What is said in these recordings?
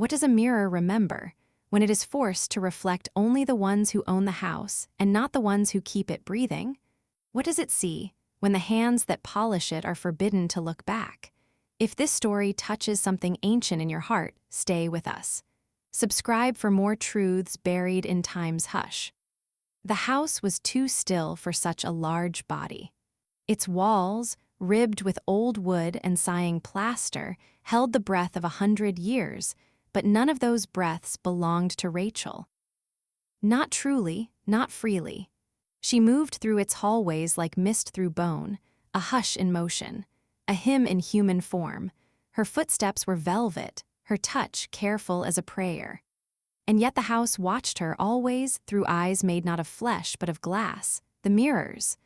What does a mirror remember when it is forced to reflect only the ones who own the house and not the ones who keep it breathing? What does it see when the hands that polish it are forbidden to look back? If this story touches something ancient in your heart, stay with us. Subscribe for more truths buried in time's hush. The house was too still for such a large body. Its walls, ribbed with old wood and sighing plaster, held the breath of 100 years, but none of those breaths belonged to Rachel. Not truly, not freely. She moved through its hallways like mist through bone, a hush in motion, a hymn in human form. Her footsteps were velvet, her touch careful as a prayer. And yet the house watched her always through eyes made not of flesh but of glass, the mirrors.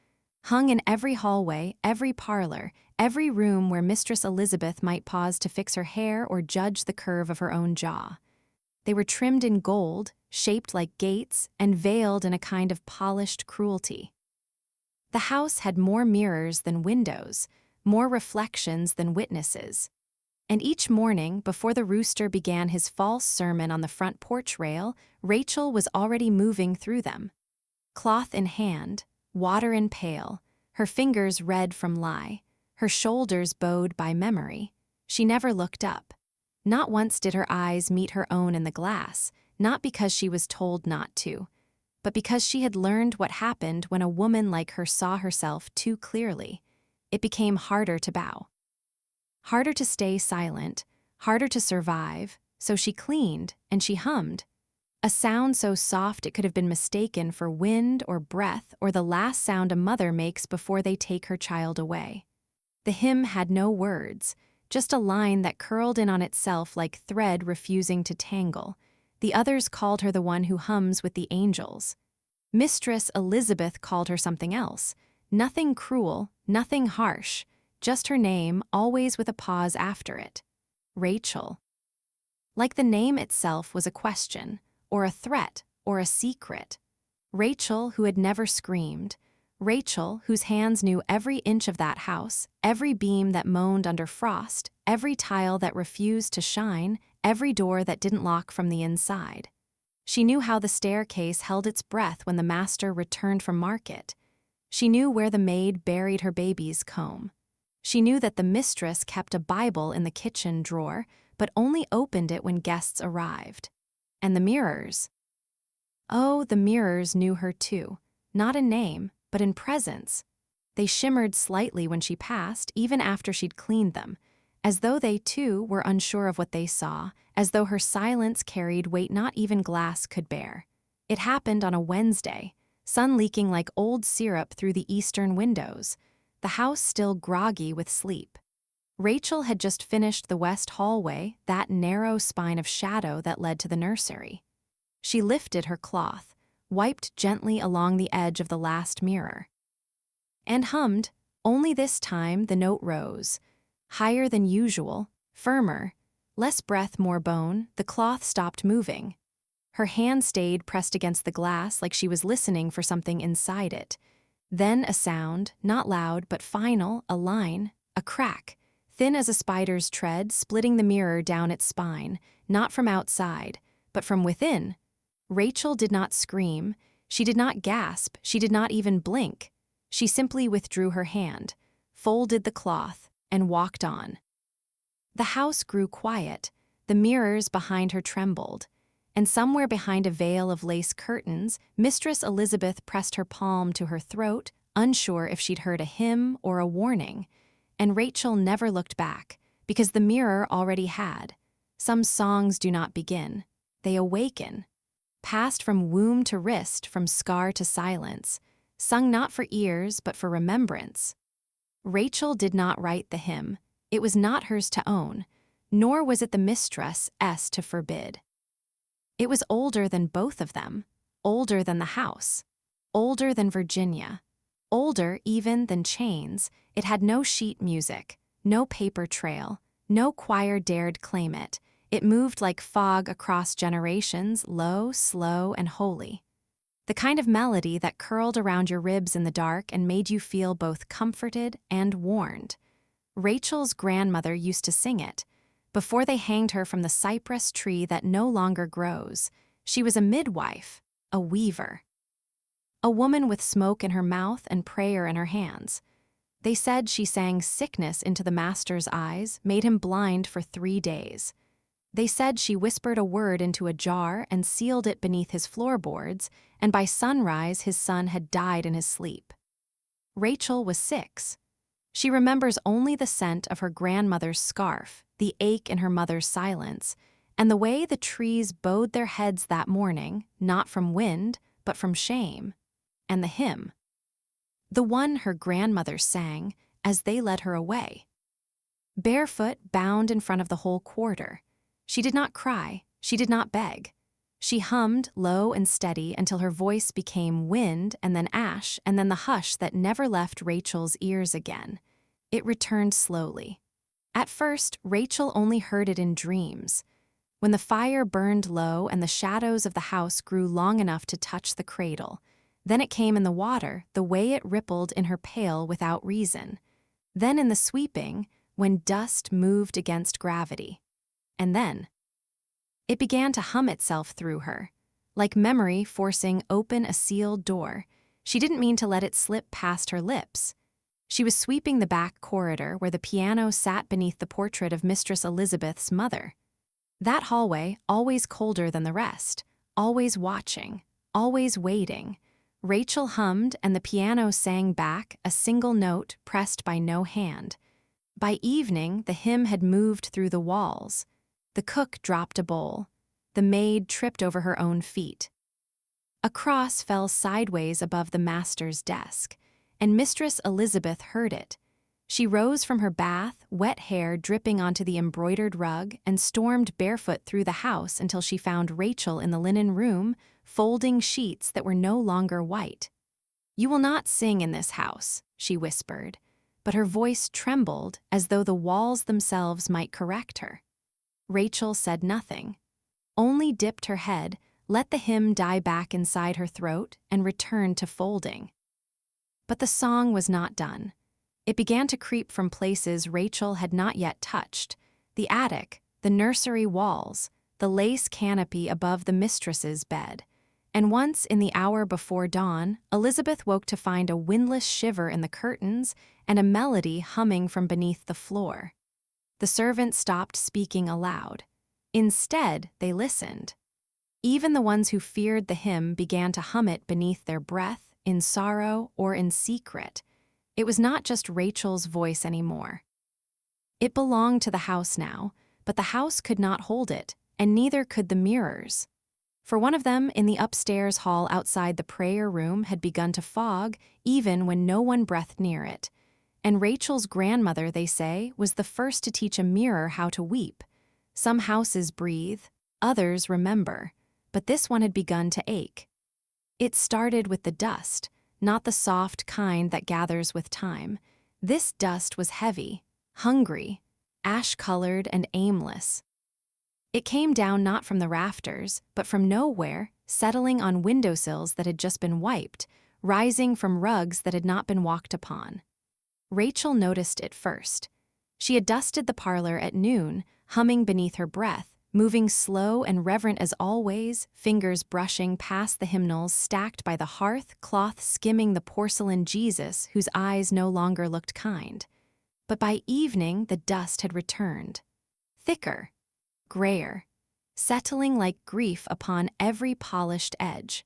Hung in every hallway, every parlor, every room where Mistress Elizabeth might pause to fix her hair or judge the curve of her own jaw. They were trimmed in gold, shaped like gates, and veiled in a kind of polished cruelty. The house had more mirrors than windows, more reflections than witnesses. And each morning, before the rooster began his false sermon on the front porch rail, Rachel was already moving through them. Cloth in hand, water in pail, her fingers red from lie, her shoulders bowed by memory, she never looked up. Not once did her eyes meet her own in the glass, not because she was told not to, but because she had learned what happened when a woman like her saw herself too clearly. It became harder to bow. Harder to stay silent, harder to survive, so she cleaned and she hummed. A sound so soft it could have been mistaken for wind or breath or the last sound a mother makes before they take her child away. The hymn had no words, just a line that curled in on itself like thread refusing to tangle. The others called her the one who hums with the angels. Mistress Elizabeth called her something else. Nothing cruel, nothing harsh, just her name, always with a pause after it. Rachel. Like the name itself was a question, or a threat, or a secret. Rachel, who had never screamed. Rachel, whose hands knew every inch of that house, every beam that moaned under frost, every tile that refused to shine, every door that didn't lock from the inside. She knew how the staircase held its breath when the master returned from market. She knew where the maid buried her baby's comb. She knew that the mistress kept a Bible in the kitchen drawer, but only opened it when guests arrived. And the mirrors. Oh, the mirrors knew her too, not in name, but in presence. They shimmered slightly when she passed, even after she'd cleaned them, as though they too were unsure of what they saw, as though her silence carried weight not even glass could bear. It happened on a Wednesday, sun leaking like old syrup through the eastern windows, the house still groggy with sleep. Rachel had just finished the west hallway, that narrow spine of shadow that led to the nursery. She lifted her cloth, wiped gently along the edge of the last mirror, and hummed. Only this time the note rose, higher than usual, firmer, less breath, more bone. The cloth stopped moving. Her hand stayed pressed against the glass like she was listening for something inside it. Then a sound, not loud but final, a line, a crack, thin as a spider's tread, splitting the mirror down its spine, not from outside, but from within. Rachel did not scream, she did not gasp, she did not even blink. She simply withdrew her hand, folded the cloth, and walked on. The house grew quiet, the mirrors behind her trembled, and somewhere behind a veil of lace curtains, Mistress Elizabeth pressed her palm to her throat, unsure if she'd heard a hymn or a warning. And Rachel never looked back, because the mirror already had. Some songs do not begin, they awaken. Passed from womb to wrist, from scar to silence, sung not for ears but for remembrance. Rachel did not write the hymn, it was not hers to own, nor was it the mistress's to forbid. It was older than both of them, older than the house, older than Virginia, older even than chains. It had no sheet music, no paper trail, no choir dared claim it. It moved like fog across generations, low, slow, and holy. The kind of melody that curled around your ribs in the dark and made you feel both comforted and warned. Rachel's grandmother used to sing it. before they hanged her from the cypress tree that no longer grows. She was a midwife, a weaver. A woman with smoke in her mouth and prayer in her hands. They said she sang sickness into the master's eyes, made him blind for 3 days. They said she whispered a word into a jar and sealed it beneath his floorboards, and by sunrise his son had died in his sleep. Rachel was 6. She remembers only the scent of her grandmother's scarf, the ache in her mother's silence, and the way the trees bowed their heads that morning, not from wind, but from shame. And the hymn. The one her grandmother sang as they led her away. Barefoot, bound in front of the whole quarter. She did not cry, she did not beg. She hummed low and steady until her voice became wind and then ash and then the hush that never left Rachel's ears again. It returned slowly. At first, Rachel only heard it in dreams. When the fire burned low and the shadows of the house grew long enough to touch the cradle. Then it came in the water, the way it rippled in her pail without reason. Then in the sweeping, when dust moved against gravity. And then it began to hum itself through her, like memory forcing open a sealed door. She didn't mean to let it slip past her lips. She was sweeping the back corridor where the piano sat beneath the portrait of Mistress Elizabeth's mother. That hallway, always colder than the rest, always watching, always waiting. Rachel hummed and the piano sang back, a single note pressed by no hand. By evening, the hymn had moved through the walls. The cook dropped a bowl. The maid tripped over her own feet. A cross fell sideways above the master's desk, and Mistress Elizabeth heard it. She rose from her bath, wet hair dripping onto the embroidered rug, and stormed barefoot through the house until she found Rachel in the linen room, folding sheets that were no longer white. "You will not sing in this house," she whispered, but her voice trembled as though the walls themselves might correct her. Rachel said nothing, only dipped her head, let the hymn die back inside her throat, and returned to folding. But the song was not done. It began to creep from places Rachel had not yet touched: the attic, the nursery walls, the lace canopy above the mistress's bed. And once, in the hour before dawn, Elizabeth woke to find a windless shiver in the curtains and a melody humming from beneath the floor. The servants stopped speaking aloud. Instead, they listened. Even the ones who feared the hymn began to hum it beneath their breath, in sorrow or in secret. It was not just Rachel's voice anymore. It belonged to the house now, but the house could not hold it, and neither could the mirrors. For one of them in the upstairs hall outside the prayer room had begun to fog, even when no one breathed near it. And Rachel's grandmother, they say, was the first to teach a mirror how to weep. Some houses breathe, others remember, but this one had begun to ache. It started with the dust, not the soft kind that gathers with time. This dust was heavy, hungry, ash-colored and aimless. It came down not from the rafters, but from nowhere, settling on windowsills that had just been wiped, rising from rugs that had not been walked upon. Rachel noticed it first. She had dusted the parlor at noon, humming beneath her breath, moving slow and reverent as always, fingers brushing past the hymnals stacked by the hearth, cloth skimming the porcelain Jesus whose eyes no longer looked kind. But by evening the dust had returned. Thicker, grayer, settling like grief upon every polished edge.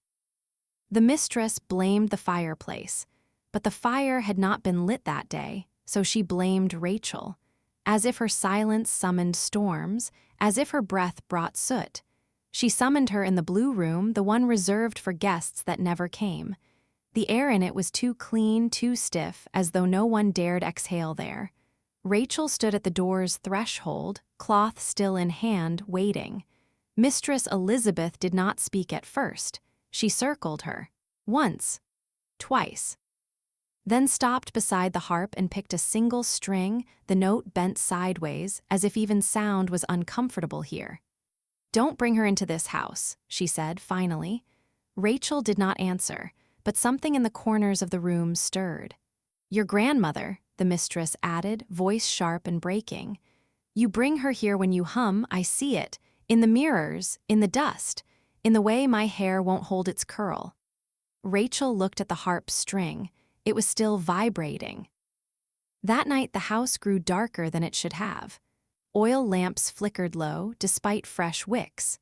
The mistress blamed the fireplace, but the fire had not been lit that day, so she blamed Rachel, as if her silence summoned storms, as if her breath brought soot. She summoned her in the blue room, the one reserved for guests that never came. The air in it was too clean, too stiff, as though no one dared exhale there. Rachel stood at the door's threshold, cloth still in hand, waiting. Mistress Elizabeth did not speak at first. She circled her. Once. Twice. Then stopped beside the harp and picked a single string, the note bent sideways, as if even sound was uncomfortable here. "Don't bring her into this house," she said, finally. Rachel did not answer, but something in the corners of the room stirred. "Your grandmother," the mistress added, voice sharp and breaking. You bring her here when you hum, I see it, in the mirrors, in the dust, in the way my hair won't hold its curl. Rachel looked at the harp string. It was still vibrating. That night the house grew darker than it should have. Oil lamps flickered low, despite fresh wicks.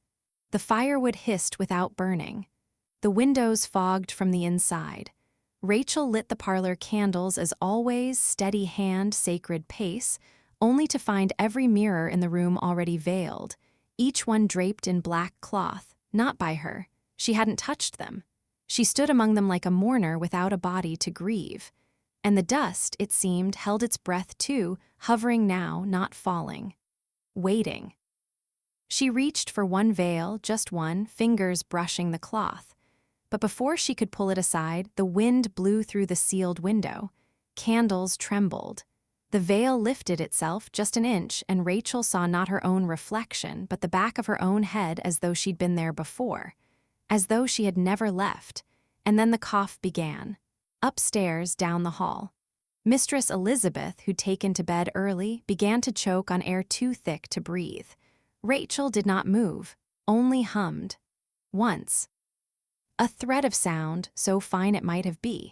The firewood hissed without burning. The windows fogged from the inside. Rachel lit the parlor candles as always, steady hand, sacred pace, only to find every mirror in the room already veiled, each one draped in black cloth, not by her. She hadn't touched them. She stood among them like a mourner without a body to grieve. And the dust, it seemed, held its breath too, hovering now, not falling. Waiting. She reached for one veil, just one, fingers brushing the cloth. But before she could pull it aside, the wind blew through the sealed window. Candles trembled. The veil lifted itself just an inch, and Rachel saw not her own reflection, but the back of her own head as though she'd been there before, as though she had never left. And then the cough began. Upstairs, down the hall. Mistress Elizabeth, who'd taken to bed early, began to choke on air too thick to breathe. Rachel did not move, only hummed. Once. A thread of sound, so fine it might have been.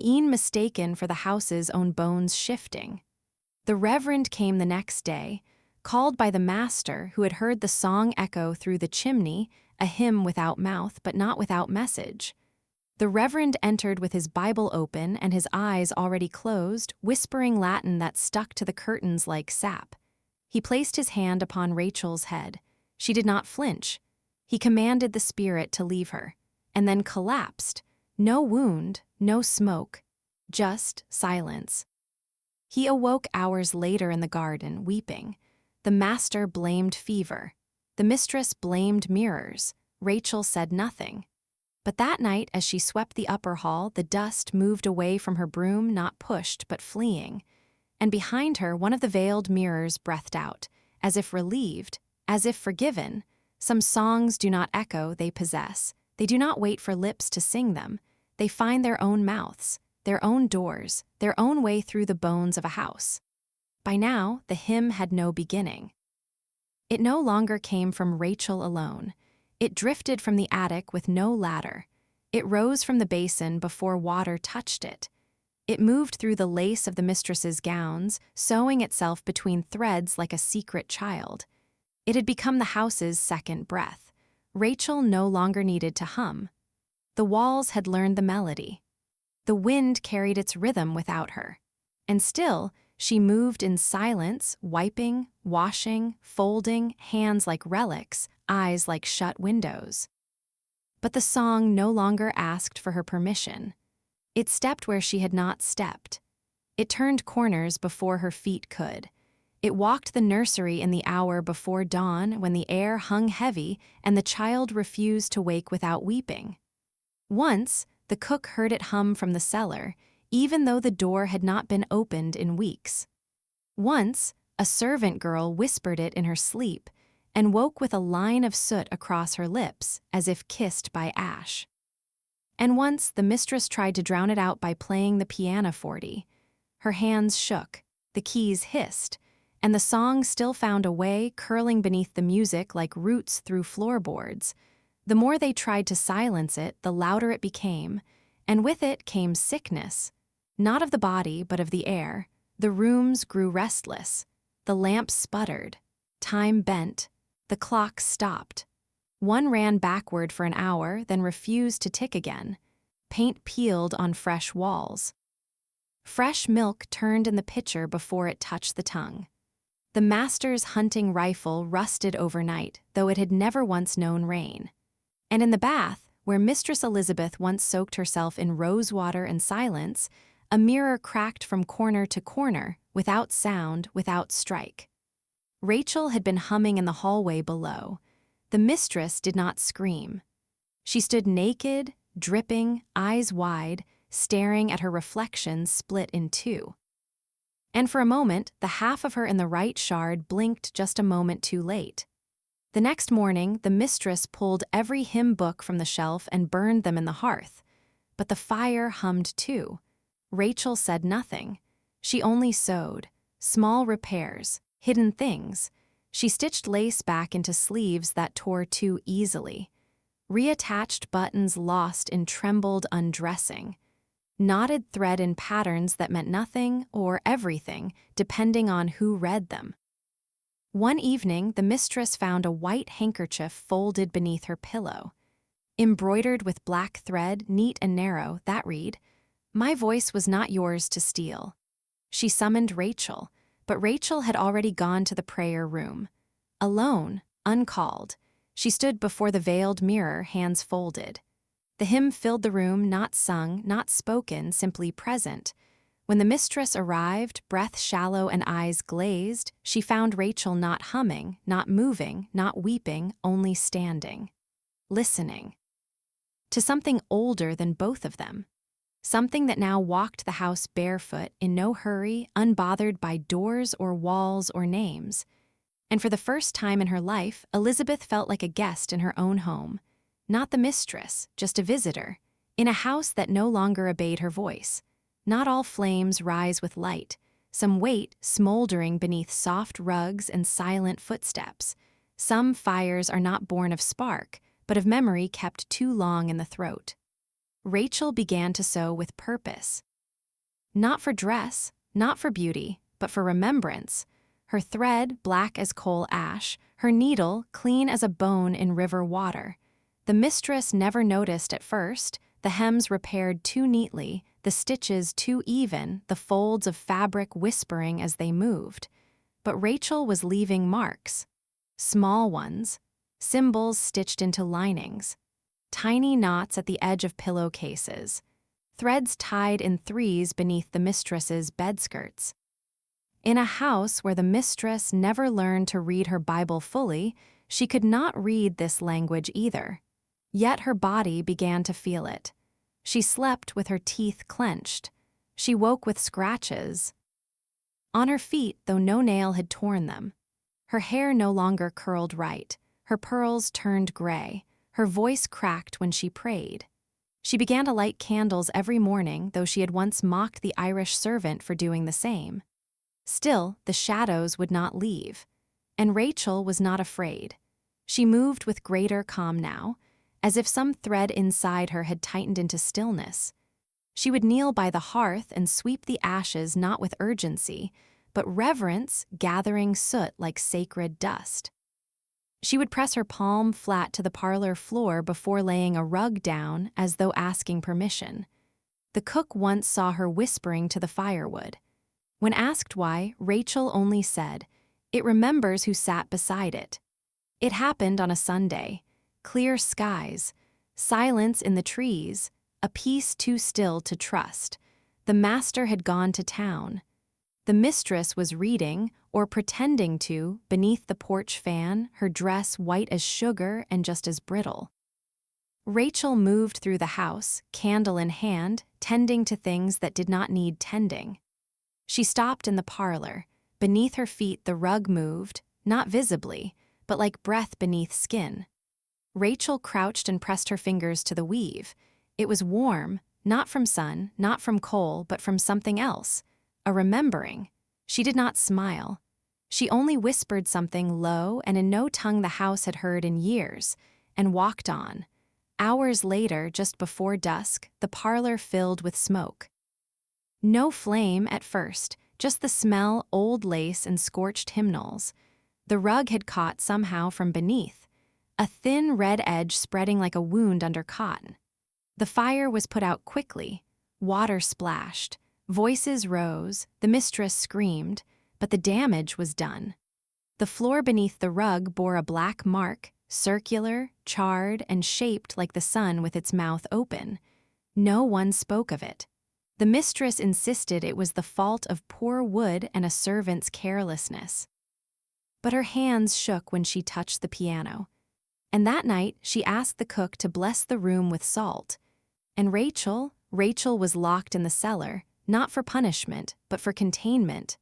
E'en mistaken for the house's own bones shifting. The Reverend came the next day, called by the master who had heard the song echo through the chimney, a hymn without mouth but not without message. The Reverend entered with his Bible open and his eyes already closed, whispering Latin that stuck to the curtains like sap. He placed his hand upon Rachel's head. She did not flinch. He commanded the spirit to leave her, and then collapsed. No wound, no smoke, just silence. He awoke hours later in the garden, weeping. The master blamed fever. The mistress blamed mirrors. Rachel said nothing. But that night, as she swept the upper hall, the dust moved away from her broom, not pushed, but fleeing. And behind her, one of the veiled mirrors breathed out, as if relieved, as if forgiven. Some songs do not echo, they possess. They do not wait for lips to sing them. They find their own mouths, their own doors, their own way through the bones of a house. By now, the hymn had no beginning. It no longer came from Rachel alone. It drifted from the attic with no ladder. It rose from the basin before water touched it. It moved through the lace of the mistress's gowns, sewing itself between threads like a secret child. It had become the house's second breath. Rachel no longer needed to hum. The walls had learned the melody. The wind carried its rhythm without her. And still, she moved in silence, wiping, washing, folding, hands like relics, eyes like shut windows. But the song no longer asked for her permission. It stepped where she had not stepped. It turned corners before her feet could. It walked the nursery in the hour before dawn when the air hung heavy and the child refused to wake without weeping. Once, the cook heard it hum from the cellar, even though the door had not been opened in weeks. Once, a servant girl whispered it in her sleep and woke with a line of soot across her lips, as if kissed by ash. And once, the mistress tried to drown it out by playing the pianoforte. Her hands shook, the keys hissed, and the song still found a way, curling beneath the music like roots through floorboards. The more they tried to silence it, the louder it became, and with it came sickness, not of the body but of the air. The rooms grew restless. The lamps sputtered. Time bent. The clocks stopped. One ran backward for an hour, then refused to tick again. Paint peeled on fresh walls. Fresh milk turned in the pitcher before it touched the tongue. The master's hunting rifle rusted overnight, though it had never once known rain. And in the bath, where Mistress Elizabeth once soaked herself in rosewater and silence, a mirror cracked from corner to corner, without sound, without strike. Rachel had been humming in the hallway below. The mistress did not scream. She stood naked, dripping, eyes wide, staring at her reflection split in two. And for a moment, the half of her in the right shard blinked just a moment too late. The next morning, the mistress pulled every hymn book from the shelf and burned them in the hearth. But the fire hummed too. Rachel said nothing. She only sewed, small repairs, hidden things. She stitched lace back into sleeves that tore too easily. Reattached buttons lost in trembled undressing. Knotted thread in patterns that meant nothing or everything, depending on who read them. One evening, the mistress found a white handkerchief folded beneath her pillow. Embroidered with black thread, neat and narrow, that read, "My voice was not yours to steal." She summoned Rachel, but Rachel had already gone to the prayer room. Alone, uncalled, she stood before the veiled mirror, hands folded. The hymn filled the room, not sung, not spoken, simply present. When the mistress arrived, breath shallow and eyes glazed, she found Rachel not humming, not moving, not weeping, only standing. Listening. To something older than both of them. Something that now walked the house barefoot, in no hurry, unbothered by doors or walls or names. And for the first time in her life, Elizabeth felt like a guest in her own home. Not the mistress, just a visitor, in a house that no longer obeyed her voice. Not all flames rise with light, some wait smoldering beneath soft rugs and silent footsteps. Some fires are not born of spark, but of memory kept too long in the throat. Rachel began to sew with purpose. Not for dress, not for beauty, but for remembrance. Her thread black as coal ash, her needle clean as a bone in river water. The mistress never noticed at first, the hems repaired too neatly, the stitches too even, the folds of fabric whispering as they moved. But Rachel was leaving marks. Small ones. Symbols stitched into linings. Tiny knots at the edge of pillowcases. Threads tied in threes beneath the mistress's bedskirts. In a house where the mistress never learned to read her Bible fully, she could not read this language either. Yet her body began to feel it. She slept with her teeth clenched. She woke with scratches on her feet, though no nail had torn them. Her hair no longer curled right. Her pearls turned gray. Her voice cracked when she prayed. She began to light candles every morning, though she had once mocked the Irish servant for doing the same. Still, the shadows would not leave. And Rachel was not afraid. She moved with greater calm now, as if some thread inside her had tightened into stillness. She would kneel by the hearth and sweep the ashes not with urgency, but reverence, gathering soot like sacred dust. She would press her palm flat to the parlor floor before laying a rug down as though asking permission. The cook once saw her whispering to the firewood. When asked why, Rachel only said, "It remembers who sat beside it." It happened on a Sunday. Clear skies, silence in the trees, a peace too still to trust. The master had gone to town. The mistress was reading, or pretending to, beneath the porch fan, her dress white as sugar and just as brittle. Rachel moved through the house, candle in hand, tending to things that did not need tending. She stopped in the parlor. Beneath her feet the rug moved, not visibly, but like breath beneath skin. Rachel crouched and pressed her fingers to the weave. It was warm, not from sun, not from coal, but from something else. A remembering. She did not smile. She only whispered something low and in no tongue the house had heard in years, and walked on. Hours later, just before dusk, the parlor filled with smoke. No flame at first, just the smell, old lace and scorched hymnals. The rug had caught somehow from beneath, a thin red edge spreading like a wound under cotton. The fire was put out quickly. Water splashed. Voices rose, the mistress screamed, but the damage was done. The floor beneath the rug bore a black mark, circular, charred, and shaped like the sun with its mouth open. No one spoke of it. The mistress insisted it was the fault of poor wood and a servant's carelessness. But her hands shook when she touched the piano. And that night she asked the cook to bless the room with salt. And Rachel was locked in the cellar, not for punishment, but for containment.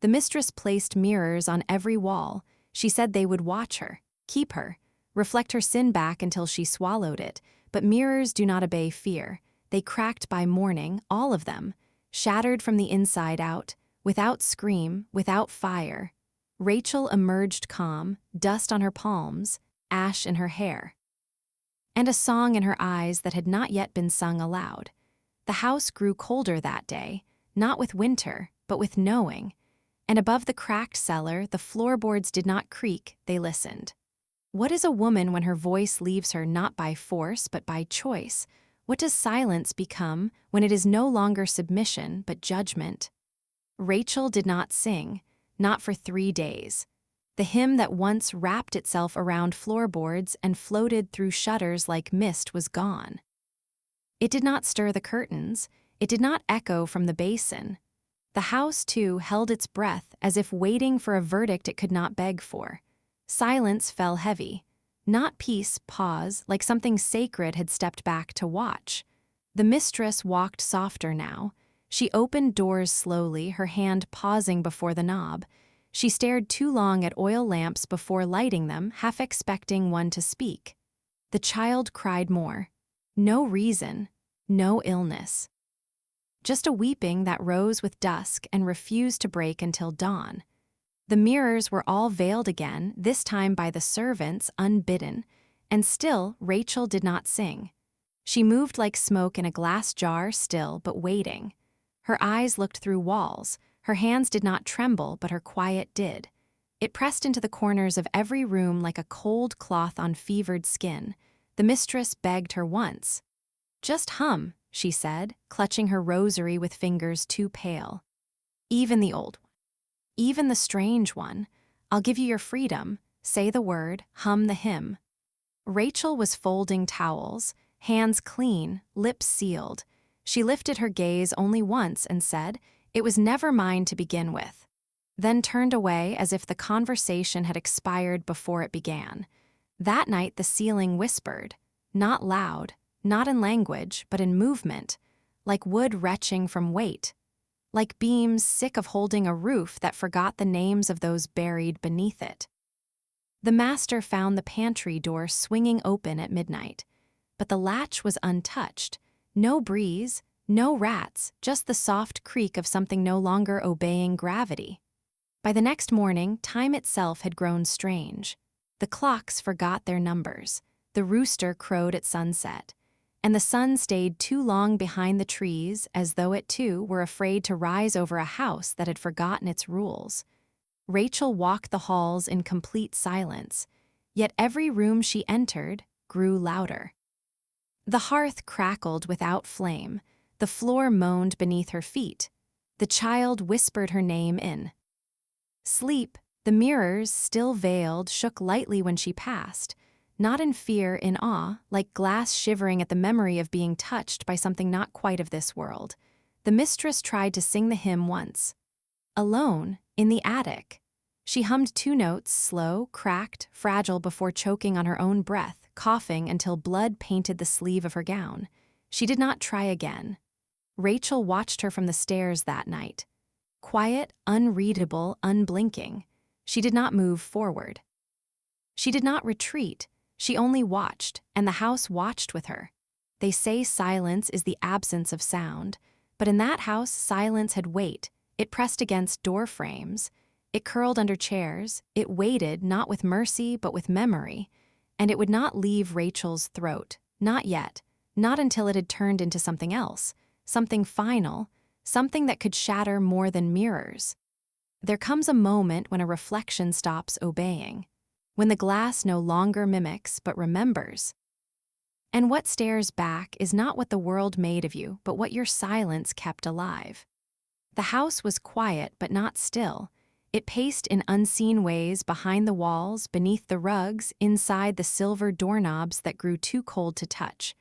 The mistress placed mirrors on every wall. She said they would watch her, keep her, reflect her sin back until she swallowed it. But mirrors do not obey fear. They cracked by morning, all of them, shattered from the inside out, without scream, without fire. Rachel emerged calm, dust on her palms, ash in her hair, and a song in her eyes that had not yet been sung aloud. The house grew colder that day, not with winter, but with knowing, and above the cracked cellar, the floorboards did not creak, they listened. What is a woman when her voice leaves her not by force but by choice? What does silence become when it is no longer submission but judgment? Rachel did not sing, not for 3 days. The hymn that once wrapped itself around floorboards and floated through shutters like mist was gone. It did not stir the curtains, it did not echo from the basin. The house, too, held its breath as if waiting for a verdict it could not beg for. Silence fell heavy. Not peace, pause, like something sacred had stepped back to watch. The mistress walked softer now. She opened doors slowly, her hand pausing before the knob. She stared too long at oil lamps before lighting them, half expecting one to speak. The child cried more. No reason, no illness. Just a weeping that rose with dusk and refused to break until dawn. The mirrors were all veiled again, this time by the servants, unbidden, and still Rachel did not sing. She moved like smoke in a glass jar, still but waiting. Her eyes looked through walls, her hands did not tremble, but her quiet did. It pressed into the corners of every room like a cold cloth on fevered skin. The mistress begged her once. "Just hum," she said, clutching her rosary with fingers too pale. "Even the old one. Even the strange one. I'll give you your freedom. Say the word, hum the hymn." Rachel was folding towels, hands clean, lips sealed. She lifted her gaze only once and said, "It was never mine to begin with," then turned away as if the conversation had expired before it began. That night the ceiling whispered, not loud, not in language, but in movement, like wood retching from weight, like beams sick of holding a roof that forgot the names of those buried beneath it. The master found the pantry door swinging open at midnight, but the latch was untouched. No breeze, no rats, just the soft creak of something no longer obeying gravity. By the next morning, time itself had grown strange. The clocks forgot their numbers, the rooster crowed at sunset, and the sun stayed too long behind the trees as though it too were afraid to rise over a house that had forgotten its rules. Rachel walked the halls in complete silence, yet every room she entered grew louder. The hearth crackled without flame, the floor moaned beneath her feet. The child whispered her name in sleep. The mirrors, still veiled, shook lightly when she passed, not in fear, in awe, like glass shivering at the memory of being touched by something not quite of this world. The mistress tried to sing the hymn once. Alone, in the attic. She hummed 2 notes, slow, cracked, fragile, before choking on her own breath, coughing until blood painted the sleeve of her gown. She did not try again. Rachel watched her from the stairs that night. Quiet, unreadable, unblinking. She did not move forward. She did not retreat. She only watched, and the house watched with her. They say silence is the absence of sound, but in that house silence had weight. It pressed against door frames. It curled under chairs. It waited, not with mercy, but with memory. And it would not leave Rachel's throat, not yet, not until it had turned into something else, something final, something that could shatter more than mirrors. There comes a moment when a reflection stops obeying, when the glass no longer mimics but remembers. And what stares back is not what the world made of you, but what your silence kept alive. The house was quiet but not still. It paced in unseen ways behind the walls, beneath the rugs, inside the silver doorknobs that grew too cold to touch.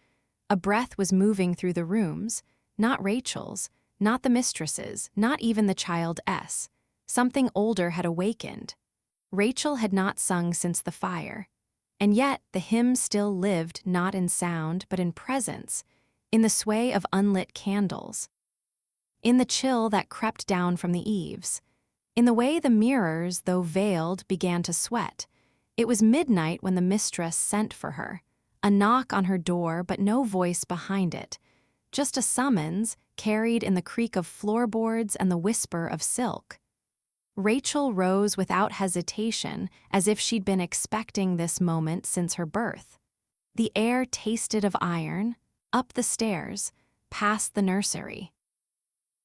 A breath was moving through the rooms, not Rachel's, not the mistress's, not even the child S. Something older had awakened. Rachel had not sung since the fire. And yet the hymn still lived not in sound but in presence, in the sway of unlit candles, in the chill that crept down from the eaves, in the way the mirrors, though veiled, began to sweat. It was midnight when the mistress sent for her, a knock on her door but no voice behind it, just a summons carried in the creak of floorboards and the whisper of silk. Rachel rose without hesitation, as if she'd been expecting this moment since her birth. The air tasted of iron, up the stairs, past the nursery.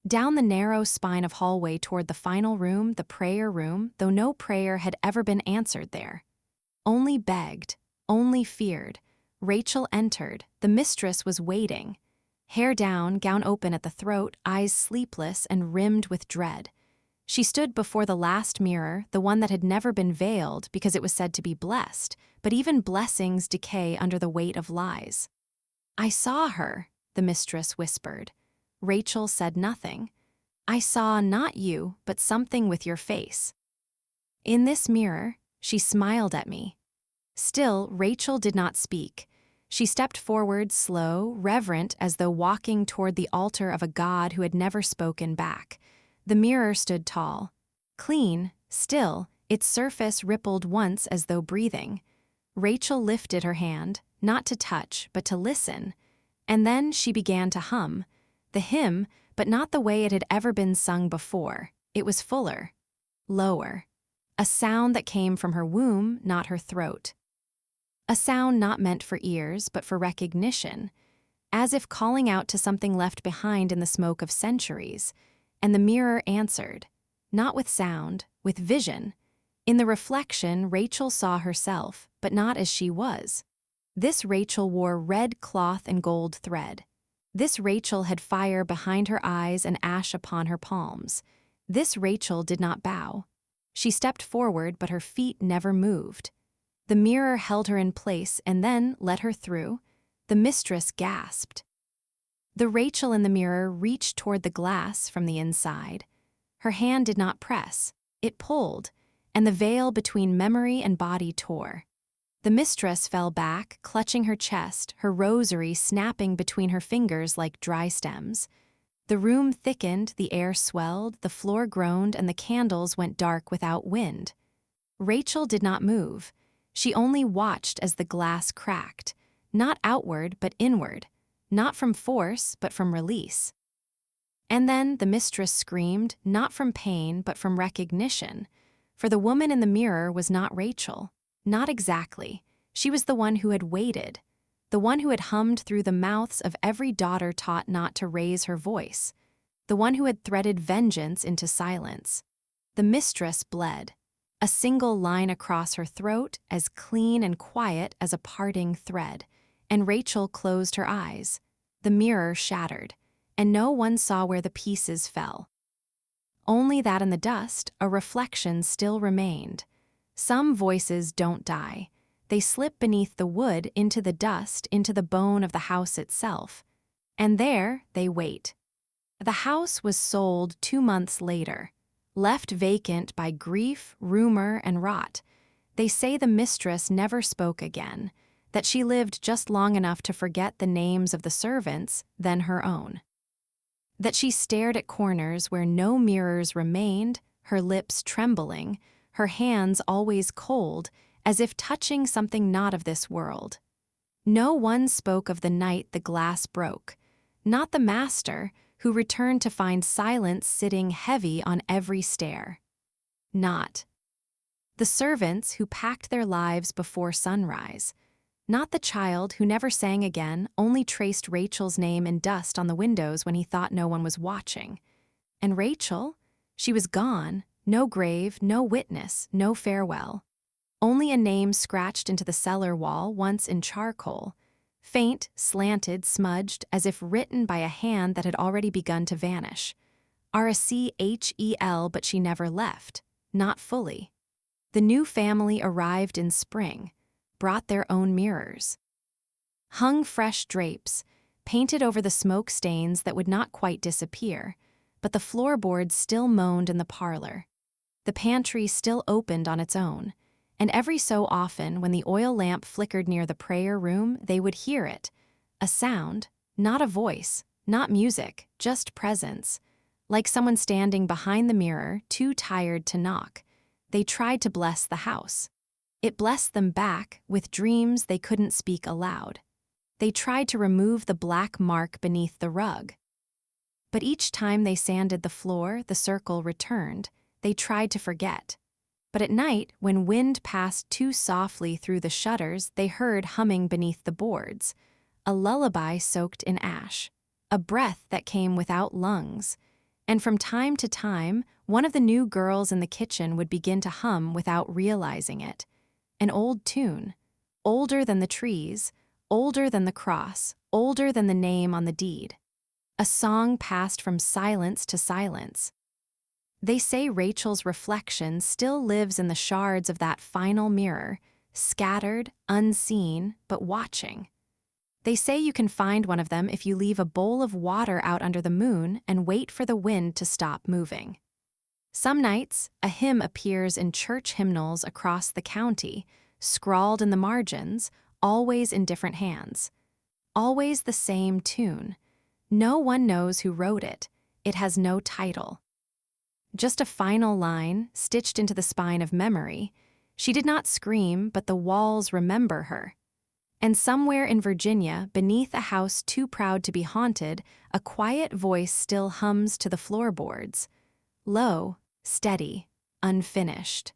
Down the narrow spine of hallway toward the final room, the prayer room, though no prayer had ever been answered there. Only begged, only feared. Rachel entered. The mistress was waiting. Hair down, gown open at the throat, eyes sleepless and rimmed with dread. She stood before the last mirror, the one that had never been veiled because it was said to be blessed, but even blessings decay under the weight of lies. "I saw her," the mistress whispered. Rachel said nothing. "I saw not you, but something with your face. In this mirror," she smiled at me. Still, Rachel did not speak. She stepped forward, slow, reverent, as though walking toward the altar of a god who had never spoken back. The mirror stood tall. Clean, still, its surface rippled once as though breathing. Rachel lifted her hand, not to touch, but to listen. And then she began to hum. The hymn, but not the way it had ever been sung before. It was fuller, lower. A sound that came from her womb, not her throat. A sound not meant for ears, but for recognition, as if calling out to something left behind in the smoke of centuries. And the mirror answered, not with sound, with vision. In the reflection, Rachel saw herself, but not as she was. This Rachel wore red cloth and gold thread. This Rachel had fire behind her eyes and ash upon her palms. This Rachel did not bow. She stepped forward, but her feet never moved. The mirror held her in place and then let her through. The mistress gasped. The Rachel in the mirror reached toward the glass from the inside. Her hand did not press. It pulled, and the veil between memory and body tore. The mistress fell back, clutching her chest, her rosary snapping between her fingers like dry stems. The room thickened, the air swelled, the floor groaned, and the candles went dark without wind. Rachel did not move. She only watched as the glass cracked, not outward but inward, not from force but from release. And then the mistress screamed, not from pain but from recognition, for the woman in the mirror was not Rachel. Not exactly. She was the one who had waited, the one who had hummed through the mouths of every daughter taught not to raise her voice, the one who had threaded vengeance into silence. The mistress bled, a single line across her throat, as clean and quiet as a parting thread, and Rachel closed her eyes. The mirror shattered, and no one saw where the pieces fell. Only that in the dust, a reflection still remained. Some voices don't die. They slip beneath the wood into the dust, into the bone of the house itself. And there they wait. The house was sold 2 months later, left vacant by grief, rumor, and rot. They say the mistress never spoke again, that she lived just long enough to forget the names of the servants, then her own. That she stared at corners where no mirrors remained, her lips trembling, her hands always cold, as if touching something not of this world. No one spoke of the night the glass broke, not the master, who returned to find silence sitting heavy on every stair. Not the servants who packed their lives before sunrise. Not the child who never sang again, only traced Rachel's name in dust on the windows when he thought no one was watching. And Rachel? She was gone. No grave, no witness, no farewell. Only a name scratched into the cellar wall, once in charcoal. Faint, slanted, smudged, as if written by a hand that had already begun to vanish. Rachel, but she never left. Not fully. The new family arrived in spring, brought their own mirrors. Hung fresh drapes, painted over the smoke stains that would not quite disappear, but the floorboards still moaned in the parlor. The pantry still opened on its own, and every so often when the oil lamp flickered near the prayer room, they would hear it. A sound, not a voice, not music, just presence. Like someone standing behind the mirror, too tired to knock. They tried to bless the house. It blessed them back with dreams they couldn't speak aloud. They tried to remove the black mark beneath the rug. But each time they sanded the floor, the circle returned. they tried to forget. But at night, when wind passed too softly through the shutters, they heard humming beneath the boards, a lullaby soaked in ash, a breath that came without lungs. And from time to time, one of the new girls in the kitchen would begin to hum without realizing it. An old tune, older than the trees, older than the cross, older than the name on the deed. A song passed from silence to silence. They say Rachel's reflection still lives in the shards of that final mirror, scattered, unseen, but watching. They say you can find one of them if you leave a bowl of water out under the moon and wait for the wind to stop moving. Some nights, a hymn appears in church hymnals across the county, scrawled in the margins, always in different hands. Always the same tune. No one knows who wrote it. It has no title. Just a final line, stitched into the spine of memory. She did not scream, but the walls remember her. And somewhere in Virginia, beneath a house too proud to be haunted, a quiet voice still hums to the floorboards. Low, steady, unfinished.